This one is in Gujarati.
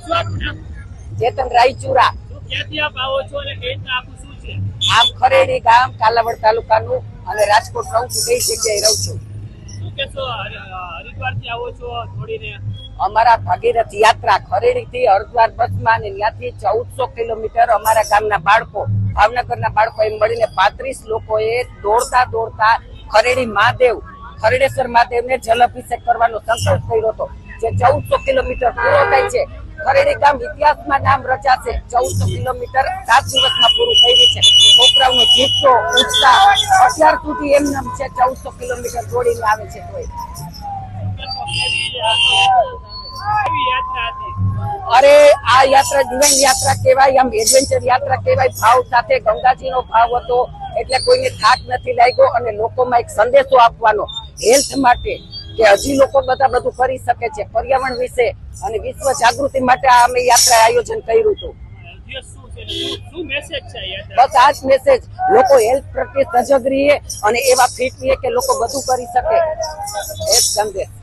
ચેતન રાયચુરા. ક્યાંથી આપ આવો છો અને કઈ રીતના આખું શું છે? આમ ખરેડી ગામ કાલાવડ તાલુકાનું અને રાજકોટ રહું છું, બે જગ્યાએ રહું છું. શું કહેશો? હરિદ્વારથી આવો છો દોડીને? અમારા ભાગીરથ યાત્રા ખરેડી થી હરિદ્વાર બસમાં અને ત્યાંથી 1400 કિલોમીટર અમારા ગામના બાળકો, ભાવનગરના બાળકો એમ મળીને 35 લોકોએ દોડતા દોડતા ખરેડી મહાદેવ, ખરેડેશ્વર મહાદેવને જલ અભિષેક કરવાનો સંકલ્પ કર્યો હતો, જે 1400 કિલોમીટર પૂરો થાય છે. ખરેડી ગામ ઇતિહાસમાં નામ રચાશે. 1400 કિલોમીટર 7 દિવસમાં પૂરું કર્યું છે. છોકરાઓનો જુસ્સો, ઉત્સાહ અત્યાર સુધી એમ નામ છે. 1400 કિલોમીટર દોડીને આવે છે. અરે આ યાત્રા ડિવાઇન યાત્રા કહેવાય, આમ એડવેન્ચર યાત્રા કહેવાય. ભાવ સાથે ગંગાજીનો ભાવ હતો એટલે કોઈને થાક નથી લાગ્યો અને લોકોમાં એક સંદેશો આપવાનો હેલ્થ માટે કે હજી લોકો બધા બધું કરી શકે છે પર્યાવરણ વિશે અને વિશ્વ જાગૃતિ માટે આ અમે યાત્રા આયોજન કર્યું હતું. બસ આ જ મેસેજ, લોકો હેલ્થ પ્રત્યે સજગ રહીએ અને એવા ફિટ રહીએ કે લોકો બધું કરી શકે. એ જ સંદેશ.